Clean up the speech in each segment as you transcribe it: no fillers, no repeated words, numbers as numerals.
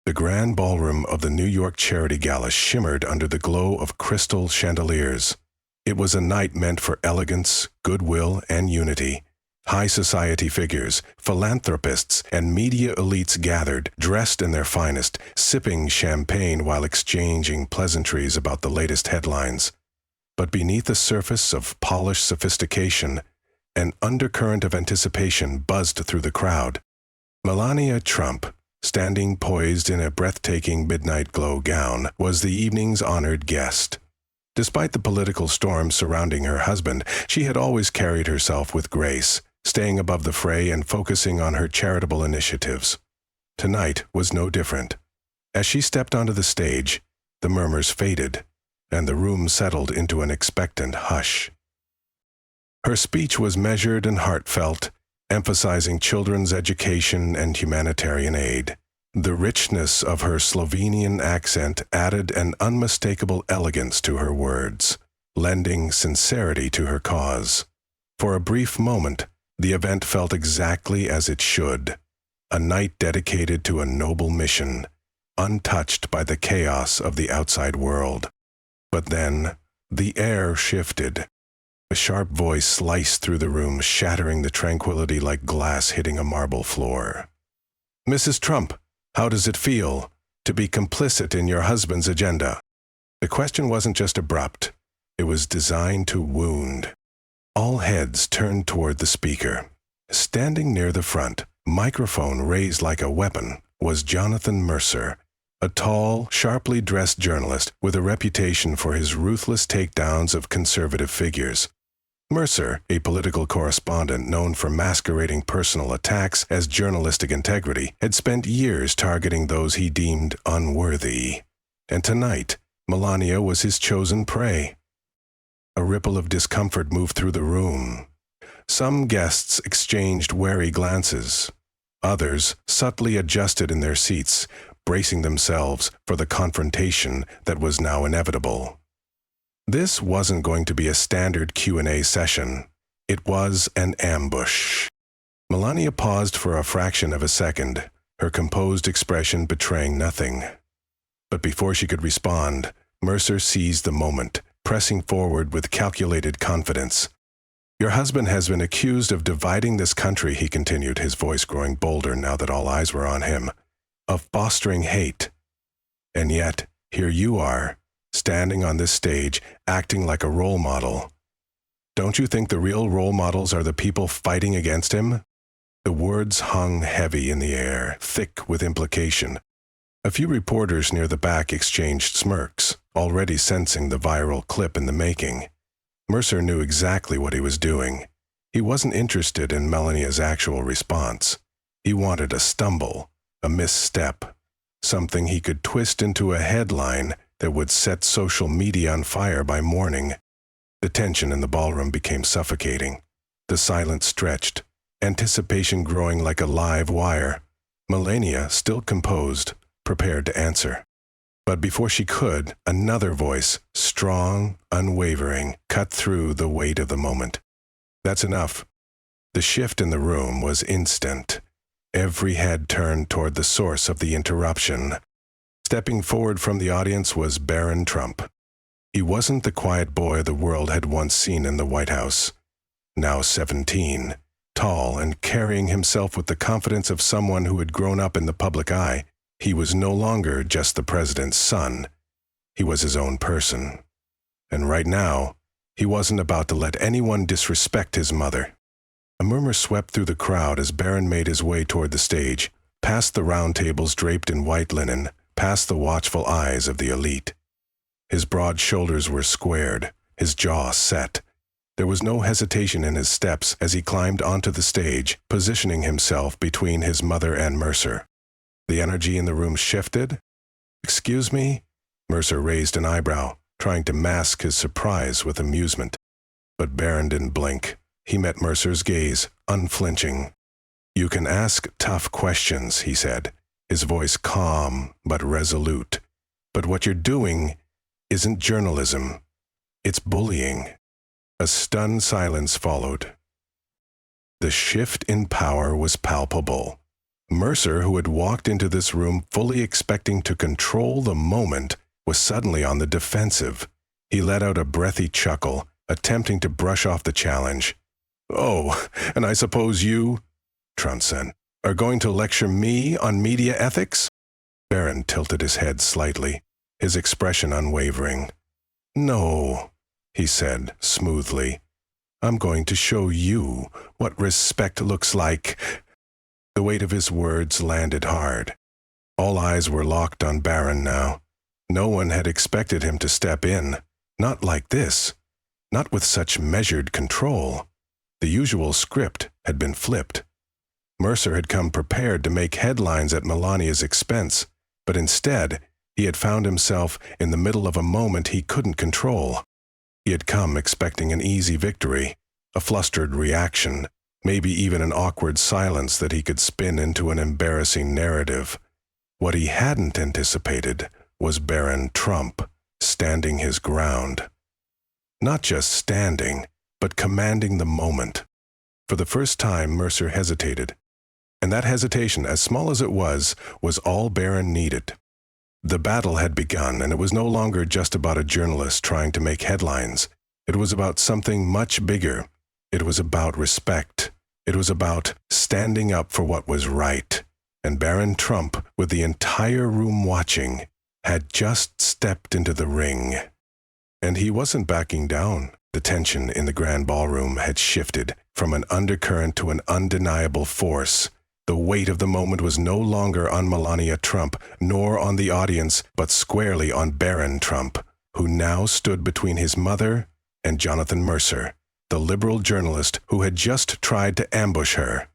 The grand ballroom of the New York Charity Gala shimmered under the glow of crystal chandeliers. It was a night meant for elegance, goodwill, and unity. High society figures, philanthropists, and media elites gathered, dressed in their finest, sipping champagne while exchanging pleasantries about the latest headlines. But beneath the surface of polished sophistication, an undercurrent of anticipation buzzed through the crowd. Melania Trump, standing poised in a breathtaking midnight glow gown, was the evening's honored guest. Despite the political storm surrounding her husband, she had always carried herself with grace, staying above the fray and focusing on her charitable initiatives. Tonight was no different. As she stepped onto the stage, the murmurs faded, and the room settled into an expectant hush. Her speech was measured and heartfelt, emphasizing children's education and humanitarian aid. The richness of her Slovenian accent added an unmistakable elegance to her words, lending sincerity to her cause. For a brief moment, the event felt exactly as it should, a night dedicated to a noble mission, untouched by the chaos of the outside world. But then, the air shifted. A sharp voice sliced through the room, shattering the tranquility like glass hitting a marble floor. "Mrs. Trump, how does it feel to be complicit in your husband's agenda?" The question wasn't just abrupt. It was designed to wound. All heads turned toward the speaker. Standing near the front, microphone raised like a weapon, was Jonathan Mercer, a tall, sharply dressed journalist with a reputation for his ruthless takedowns of conservative figures. Mercer, a political correspondent known for masquerading personal attacks as journalistic integrity, had spent years targeting those he deemed unworthy. And tonight, Melania was his chosen prey. A ripple of discomfort moved through the room. Some guests exchanged wary glances. Others subtly adjusted in their seats, bracing themselves for the confrontation that was now inevitable. This wasn't going to be a standard Q&A session. It was an ambush. Melania paused for a fraction of a second, her composed expression betraying nothing. But before she could respond, Mercer seized the moment, pressing forward with calculated confidence. "Your husband has been accused of dividing this country," he continued, his voice growing bolder now that all eyes were on him, "of fostering hate. And yet, here you are, standing on this stage, acting like a role model. Don't you think the real role models are the people fighting against him?" The words hung heavy in the air, thick with implication. A few reporters near the back exchanged smirks, already sensing the viral clip in the making. Mercer knew exactly what he was doing. He wasn't interested in Melania's actual response. He wanted a stumble, a misstep, something he could twist into a headline that would set social media on fire by morning. The tension in the ballroom became suffocating. The silence stretched, anticipation growing like a live wire. Melania, still composed, prepared to answer. But before she could, another voice, strong, unwavering, cut through the weight of the moment. "That's enough." The shift in the room was instant. Every head turned toward the source of the interruption. Stepping forward from the audience was Barron Trump. He wasn't the quiet boy the world had once seen in the White House. Now 17, tall and carrying himself with the confidence of someone who had grown up in the public eye, he was no longer just the president's son. He was his own person. And right now, he wasn't about to let anyone disrespect his mother. A murmur swept through the crowd as Barron made his way toward the stage, past the round tables draped in white linen, past the watchful eyes of the elite. His broad shoulders were squared, his jaw set. There was no hesitation in his steps as he climbed onto the stage, positioning himself between his mother and Mercer. The energy in the room shifted. "Excuse me?" Mercer raised an eyebrow, trying to mask his surprise with amusement. But Barron didn't blink. He met Mercer's gaze, unflinching. "You can ask tough questions," he said, his voice calm but resolute. "But what you're doing isn't journalism. It's bullying." A stunned silence followed. The shift in power was palpable. Mercer, who had walked into this room fully expecting to control the moment, was suddenly on the defensive. He let out a breathy chuckle, attempting to brush off the challenge. "Oh, and I suppose you," Trump said, "are going to lecture me on media ethics?" Barron tilted his head slightly, his expression unwavering. "No," he said smoothly. "I'm going to show you what respect looks like." The weight of his words landed hard. All eyes were locked on Barron now. No one had expected him to step in. Not like this. Not with such measured control. The usual script had been flipped. Mercer had come prepared to make headlines at Melania's expense, but instead, he had found himself in the middle of a moment he couldn't control. He had come expecting an easy victory, a flustered reaction, maybe even an awkward silence that he could spin into an embarrassing narrative. What he hadn't anticipated was Barron Trump standing his ground. Not just standing, but commanding the moment. For the first time, Mercer hesitated. And that hesitation, as small as it was all Barron needed. The battle had begun, and it was no longer just about a journalist trying to make headlines. It was about something much bigger. It was about respect. It was about standing up for what was right. And Barron Trump, with the entire room watching, had just stepped into the ring. And he wasn't backing down. The tension in the grand ballroom had shifted from an undercurrent to an undeniable force. The weight of the moment was no longer on Melania Trump, nor on the audience, but squarely on Barron Trump, who now stood between his mother and Jonathan Mercer, the liberal journalist who had just tried to ambush her.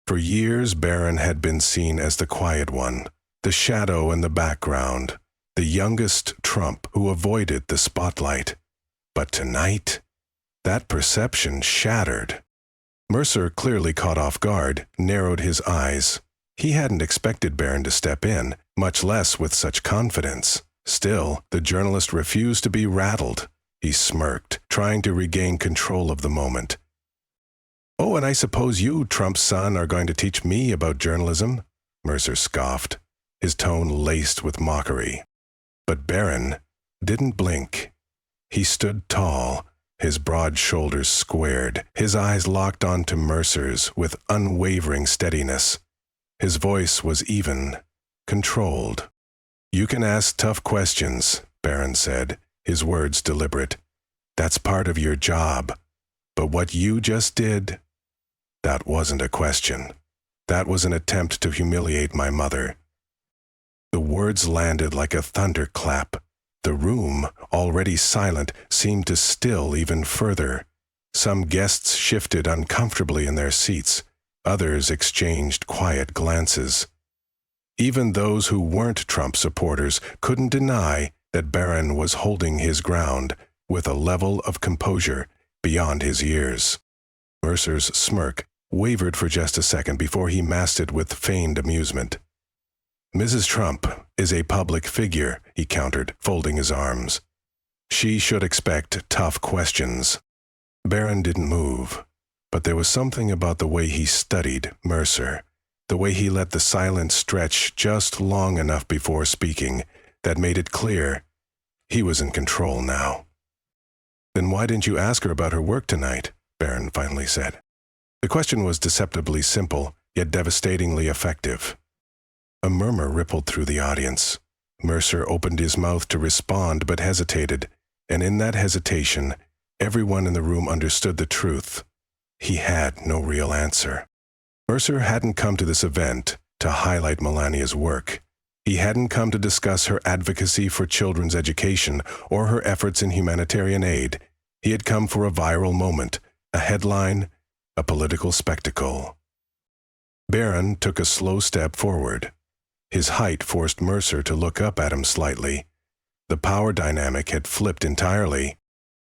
For years, Barron had been seen as the quiet one, the shadow in the background, the youngest Trump who avoided the spotlight. But tonight, that perception shattered. Mercer, clearly caught off guard, narrowed his eyes. He hadn't expected Barron to step in, much less with such confidence. Still, the journalist refused to be rattled. He smirked, trying to regain control of the moment. "Oh, and I suppose you, Trump's son, are going to teach me about journalism?" Mercer scoffed, his tone laced with mockery. But Barron didn't blink. He stood tall, his broad shoulders squared, his eyes locked onto Mercer's with unwavering steadiness. His voice was even, controlled. "You can ask tough questions," Barron said, his words deliberate. "That's part of your job. But what you just did, that wasn't a question. That was an attempt to humiliate my mother." The words landed like a thunderclap. The room, already silent, seemed to still even further. Some guests shifted uncomfortably in their seats. Others exchanged quiet glances. Even those who weren't Trump supporters couldn't deny that Barron was holding his ground with a level of composure beyond his years. Mercer's smirk wavered for just a second before he masked it with feigned amusement. "Mrs. Trump is a public figure," he countered, folding his arms. "She should expect tough questions." Barron didn't move, but there was something about the way he studied Mercer, the way he let the silence stretch just long enough before speaking, that made it clear he was in control now. "Then why didn't you ask her about her work tonight?" Barron finally said. The question was deceptively simple, yet devastatingly effective. A murmur rippled through the audience. Mercer opened his mouth to respond but hesitated, and in that hesitation, everyone in the room understood the truth. He had no real answer. Mercer hadn't come to this event to highlight Melania's work. He hadn't come to discuss her advocacy for children's education or her efforts in humanitarian aid. He had come for a viral moment, a headline, a political spectacle. Barron took a slow step forward. His height forced Mercer to look up at him slightly. The power dynamic had flipped entirely.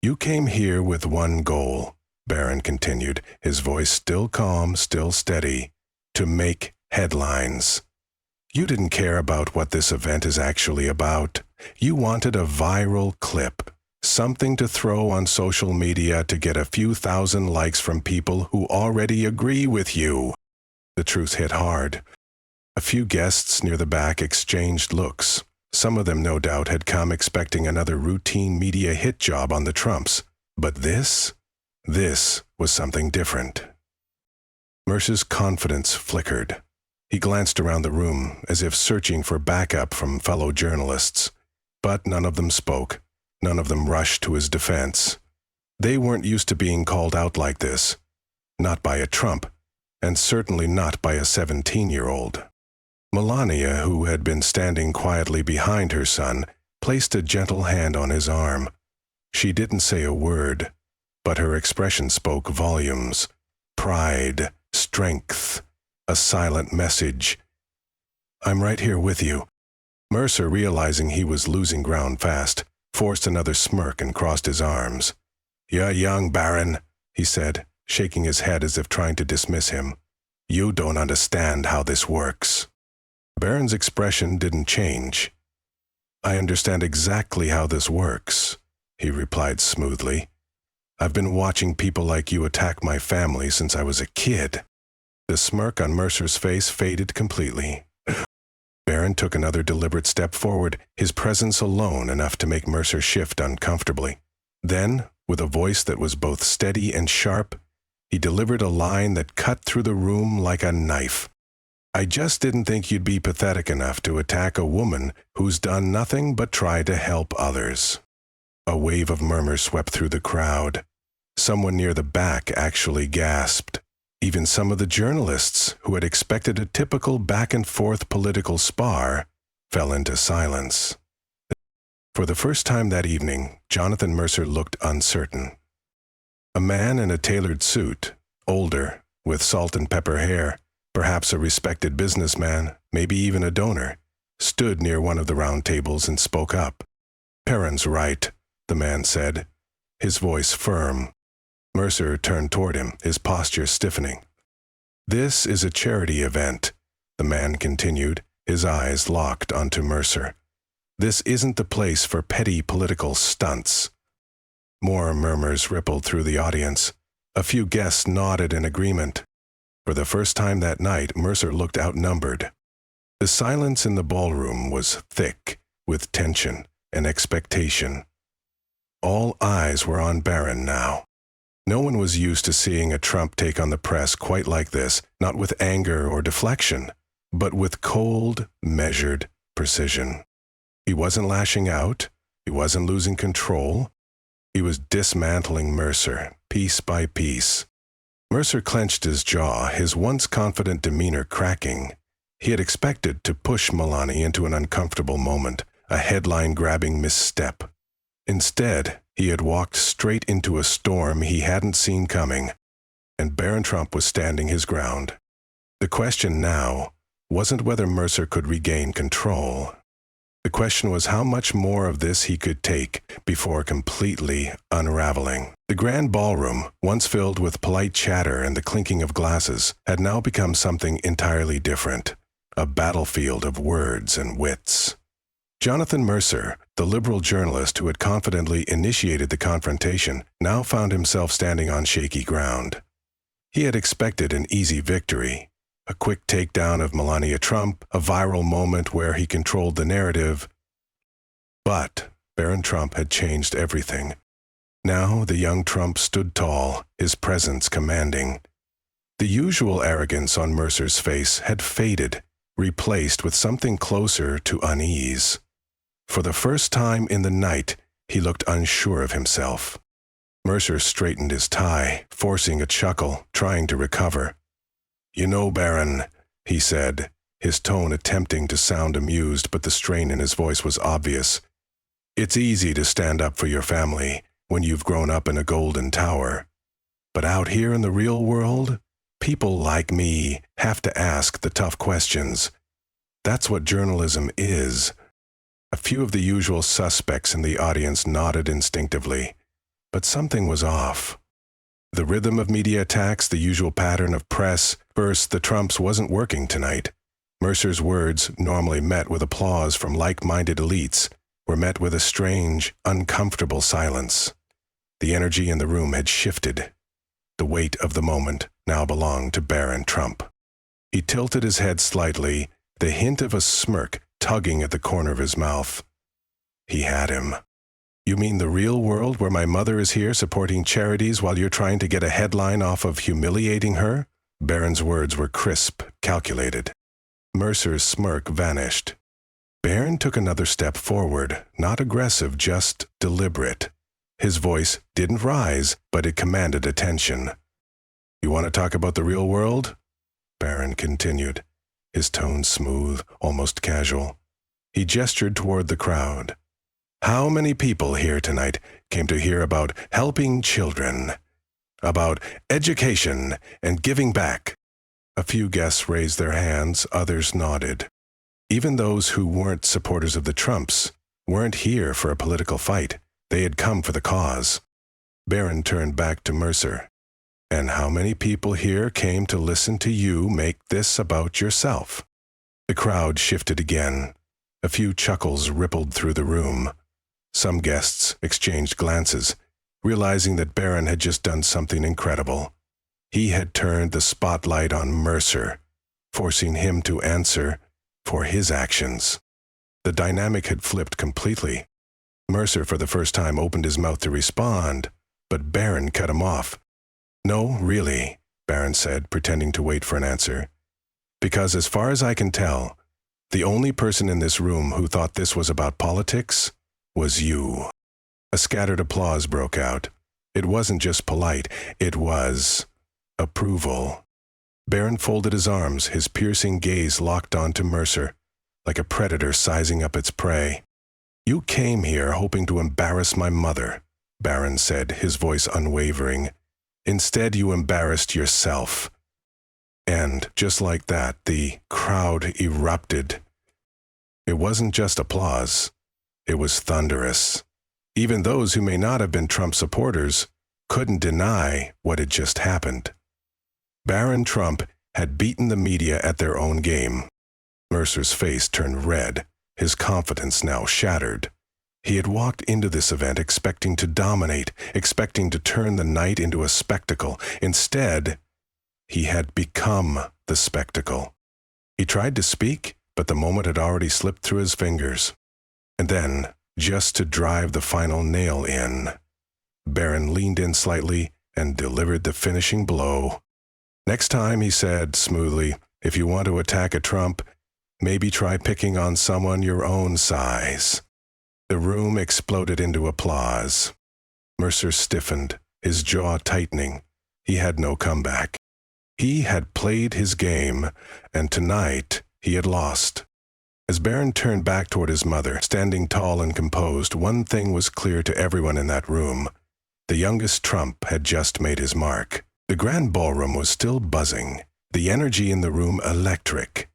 "You came here with one goal," Barron continued, his voice still calm, still steady, "to make headlines. You didn't care about what this event is actually about. You wanted a viral clip, something to throw on social media to get a few thousand likes from people who already agree with you." The truth hit hard. A few guests near the back exchanged looks. Some of them, no doubt, had come expecting another routine media hit job on the Trumps. But this was something different. Mercer's confidence flickered. He glanced around the room as if searching for backup from fellow journalists. But none of them spoke. None of them rushed to his defense. They weren't used to being called out like this. Not by a Trump, and certainly not by a 17-year-old. Melania, who had been standing quietly behind her son, placed a gentle hand on his arm. She didn't say a word, but her expression spoke volumes. Pride, strength, a silent message. "I'm right here with you." Mercer, realizing he was losing ground fast, forced another smirk and crossed his arms. "You're young, Barron," he said, shaking his head as if trying to dismiss him. "You don't understand how this works." Barron's expression didn't change. "I understand exactly how this works," he replied smoothly. "I've been watching people like you attack my family since I was a kid." The smirk on Mercer's face faded completely. Barron took another deliberate step forward, his presence alone enough to make Mercer shift uncomfortably. Then, with a voice that was both steady and sharp, he delivered a line that cut through the room like a knife. "I just didn't think you'd be pathetic enough to attack a woman who's done nothing but try to help others." A wave of murmurs swept through the crowd. Someone near the back actually gasped. Even some of the journalists, who had expected a typical back-and-forth political spar, fell into silence. For the first time that evening, Jonathan Mercer looked uncertain. A man in a tailored suit, older, with salt and pepper hair, perhaps a respected businessman, maybe even a donor, stood near one of the round tables and spoke up. "Perrin's right," the man said, his voice firm. Mercer turned toward him, his posture stiffening. "This is a charity event," the man continued, his eyes locked onto Mercer. "This isn't the place for petty political stunts." More murmurs rippled through the audience. A few guests nodded in agreement. For the first time that night, Mercer looked outnumbered. The silence in the ballroom was thick with tension and expectation. All eyes were on Barron now. No one was used to seeing a Trump take on the press quite like this, not with anger or deflection, but with cold, measured precision. He wasn't lashing out. He wasn't losing control. He was dismantling Mercer, piece by piece. Mercer clenched his jaw, his once confident demeanor cracking. He had expected to push Melania into an uncomfortable moment, a headline-grabbing misstep. Instead, he had walked straight into a storm he hadn't seen coming, and Barron Trump was standing his ground. The question now wasn't whether Mercer could regain control. The question was how much more of this he could take before completely unraveling. The grand ballroom, once filled with polite chatter and the clinking of glasses, had now become something entirely different, a battlefield of words and wits. Jonathan Mercer, the liberal journalist who had confidently initiated the confrontation, now found himself standing on shaky ground. He had expected an easy victory, a quick takedown of Melania Trump, a viral moment where he controlled the narrative. But Barron Trump had changed everything. Now the young Trump stood tall, his presence commanding. The usual arrogance on Mercer's face had faded, replaced with something closer to unease. For the first time in the night, he looked unsure of himself. Mercer straightened his tie, forcing a chuckle, trying to recover. "You know, Barron," he said, his tone attempting to sound amused, but the strain in his voice was obvious. "It's easy to stand up for your family when you've grown up in a golden tower. But out here in the real world, people like me have to ask the tough questions. That's what journalism is." A few of the usual suspects in the audience nodded instinctively, but something was off. The rhythm of media attacks, the usual pattern of press versus the Trumps wasn't working tonight. Mercer's words, normally met with applause from like-minded elites, were met with a strange, uncomfortable silence. The energy in the room had shifted. The weight of the moment now belonged to Barron Trump. He tilted his head slightly, the hint of a smirk tugging at the corner of his mouth. He had him. "You mean the real world where my mother is here supporting charities while you're trying to get a headline off of humiliating her?" Barron's words were crisp, calculated. Mercer's smirk vanished. Barron took another step forward, not aggressive, just deliberate. His voice didn't rise, but it commanded attention. "You want to talk about the real world?" Barron continued, his tone smooth, almost casual. He gestured toward the crowd. "How many people here tonight came to hear about helping children, about education and giving back?" A few guests raised their hands, others nodded. Even those who weren't supporters of the Trumps weren't here for a political fight. They had come for the cause. Barron turned back to Mercer. "And how many people here came to listen to you make this about yourself?" The crowd shifted again. A few chuckles rippled through the room. Some guests exchanged glances, realizing that Barron had just done something incredible. He had turned the spotlight on Mercer, forcing him to answer for his actions. The dynamic had flipped completely. Mercer, for the first time, opened his mouth to respond, but Barron cut him off. "No, really," Barron said, pretending to wait for an answer. "Because as far as I can tell, the only person in this room who thought this was about politics was you." A scattered applause broke out. It wasn't just polite, it was approval. Barron folded his arms, his piercing gaze locked onto Mercer, like a predator sizing up its prey. "You came here hoping to embarrass my mother," Barron said, his voice unwavering. "Instead, you embarrassed yourself." And just like that, the crowd erupted. It wasn't just applause. It was thunderous. Even those who may not have been Trump supporters couldn't deny what had just happened. Barron Trump had beaten the media at their own game. Mercer's face turned red, his confidence now shattered. He had walked into this event expecting to dominate, expecting to turn the night into a spectacle. Instead, he had become the spectacle. He tried to speak, but the moment had already slipped through his fingers. And then, just to drive the final nail in, Barron leaned in slightly and delivered the finishing blow. "Next time," he said smoothly, "if you want to attack a Trump, maybe try picking on someone your own size." The room exploded into applause. Mercer stiffened, his jaw tightening. He had no comeback. He had played his game, and tonight he had lost. As Barron turned back toward his mother, standing tall and composed, one thing was clear to everyone in that room. The youngest Trump had just made his mark. The grand ballroom was still buzzing, the energy in the room electric.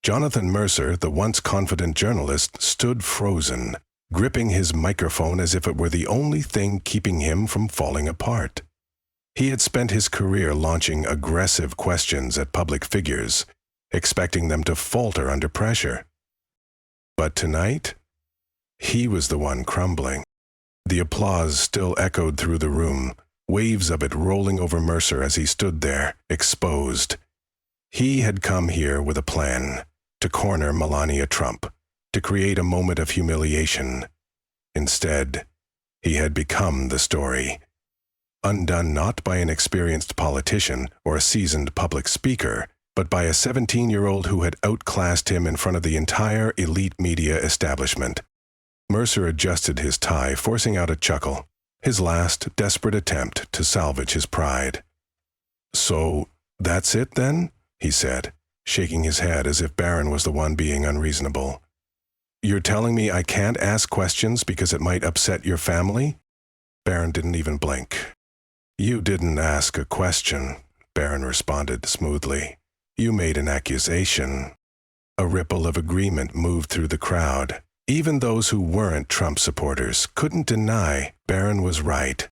Jonathan Mercer, the once confident journalist, stood frozen, gripping his microphone as if it were the only thing keeping him from falling apart. He had spent his career launching aggressive questions at public figures, expecting them to falter under pressure. But tonight, he was the one crumbling. The applause still echoed through the room, waves of it rolling over Mercer as he stood there, exposed. He had come here with a plan, to corner Melania Trump, to create a moment of humiliation. Instead, he had become the story. Undone not by an experienced politician or a seasoned public speaker, but by a 17-year-old who had outclassed him in front of the entire elite media establishment. Mercer adjusted his tie, forcing out a chuckle, his last desperate attempt to salvage his pride. "So, that's it then?" he said, shaking his head as if Barron was the one being unreasonable. "You're telling me I can't ask questions because it might upset your family?" Barron didn't even blink. "You didn't ask a question," Barron responded smoothly. "You made an accusation." A ripple of agreement moved through the crowd. Even those who weren't Trump supporters couldn't deny Barron was right.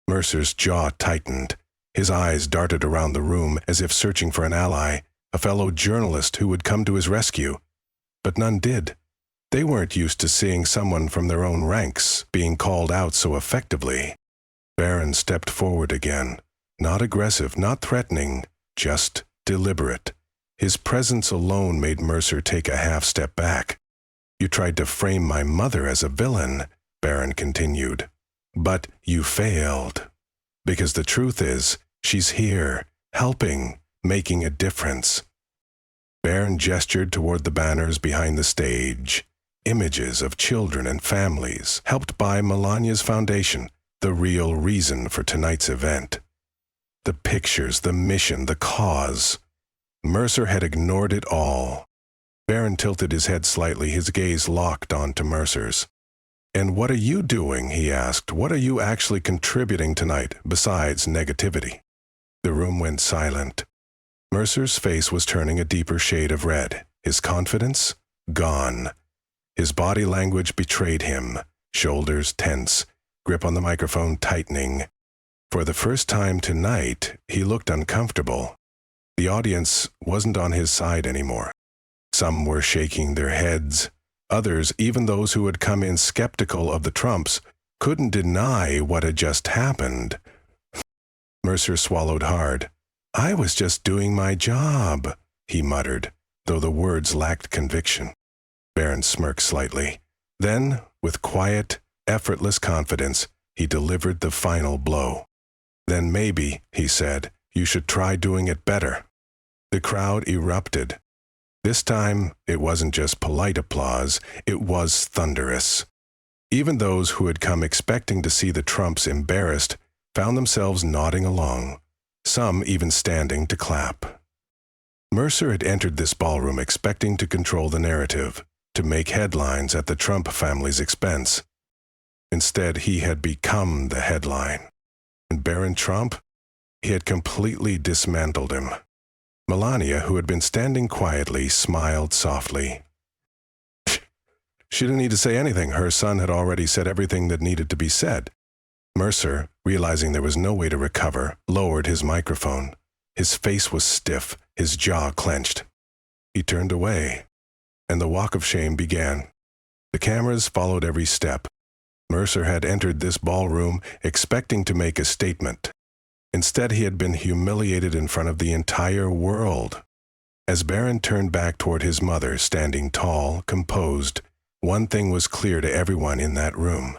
Mercer's jaw tightened. His eyes darted around the room as if searching for an ally, a fellow journalist who would come to his rescue. But none did. They weren't used to seeing someone from their own ranks being called out so effectively. Barron stepped forward again, not aggressive, not threatening, just deliberate, His presence alone made Mercer take a half step back. "You tried to frame my mother as a villain," Barron continued. "But you failed. Because the truth is, she's here, helping, making a difference." Barron gestured toward the banners behind the stage, images of children and families, helped by Melania's foundation, the real reason for tonight's event. The pictures, the mission, the cause. Mercer had ignored it all. Barron tilted his head slightly, his gaze locked onto Mercer's. "And what are you doing?" he asked. "What are you actually contributing tonight, besides negativity?" The room went silent. Mercer's face was turning a deeper shade of red. His confidence? Gone. His body language betrayed him. Shoulders tense, grip on the microphone tightening. For the first time tonight, he looked uncomfortable. The audience wasn't on his side anymore. Some were shaking their heads. Others, even those who had come in skeptical of the Trumps, couldn't deny what had just happened. Mercer swallowed hard. "I was just doing my job," he muttered, though the words lacked conviction. Barron smirked slightly. Then, with quiet, effortless confidence, he delivered the final blow. "Then maybe," he said, "you should try doing it better." The crowd erupted. This time, it wasn't just polite applause, it was thunderous. Even those who had come expecting to see the Trumps embarrassed found themselves nodding along, some even standing to clap. Mercer had entered this ballroom expecting to control the narrative, to make headlines at the Trump family's expense. Instead, he had become the headline. And Barron Trump? He had completely dismantled him. Melania, who had been standing quietly, smiled softly. She didn't need to say anything. Her son had already said everything that needed to be said. Mercer, realizing there was no way to recover, lowered his microphone. His face was stiff, his jaw clenched. He turned away, and the walk of shame began. The cameras followed every step. Mercer had entered this ballroom expecting to make a statement. Instead, he had been humiliated in front of the entire world. As Barron turned back toward his mother, standing tall, composed, one thing was clear to everyone in that room.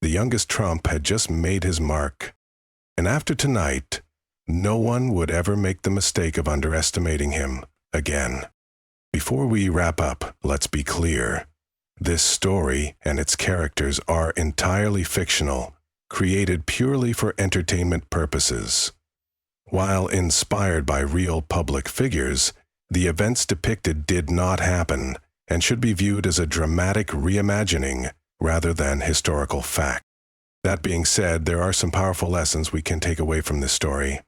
The youngest Trump had just made his mark. And after tonight, no one would ever make the mistake of underestimating him again. Before we wrap up, let's be clear. This story and its characters are entirely fictional, created purely for entertainment purposes. While inspired by real public figures, the events depicted did not happen and should be viewed as a dramatic reimagining rather than historical fact. That being said, there are some powerful lessons we can take away from this story.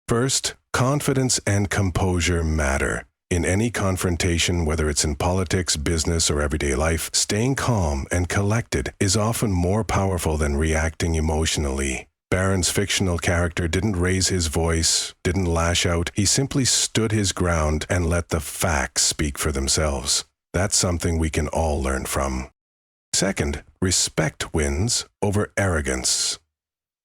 First, confidence and composure matter. In any confrontation, whether it's in politics, business, or everyday life, staying calm and collected is often more powerful than reacting emotionally. Barron's fictional character didn't raise his voice, didn't lash out. He simply stood his ground and let the facts speak for themselves. That's something we can all learn from. Second, respect wins over arrogance.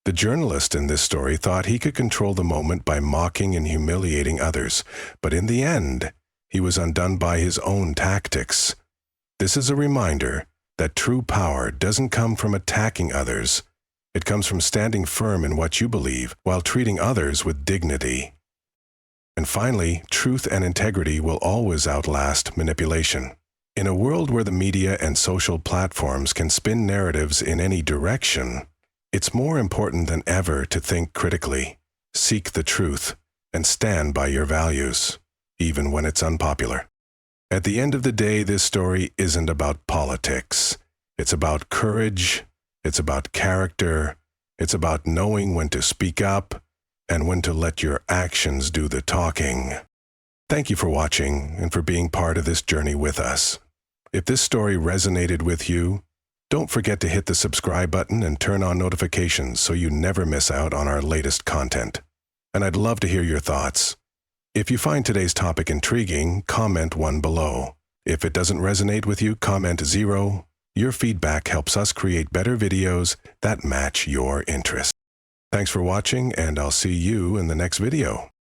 The journalist in this story thought he could control the moment by mocking and humiliating others, but in the end, he was undone by his own tactics. This is a reminder that true power doesn't come from attacking others. It comes from standing firm in what you believe while treating others with dignity. And finally, truth and integrity will always outlast manipulation. In a world where the media and social platforms can spin narratives in any direction, it's more important than ever to think critically, seek the truth, and stand by your values, even when it's unpopular. At the end of the day, this story isn't about politics. It's about courage, it's about character, it's about knowing when to speak up and when to let your actions do the talking. Thank you for watching and for being part of this journey with us. If this story resonated with you, don't forget to hit the subscribe button and turn on notifications so you never miss out on our latest content. And I'd love to hear your thoughts. If you find today's topic intriguing, comment 1 below. If it doesn't resonate with you, comment 0. Your feedback helps us create better videos that match your interests. Thanks for watching, and I'll see you in the next video.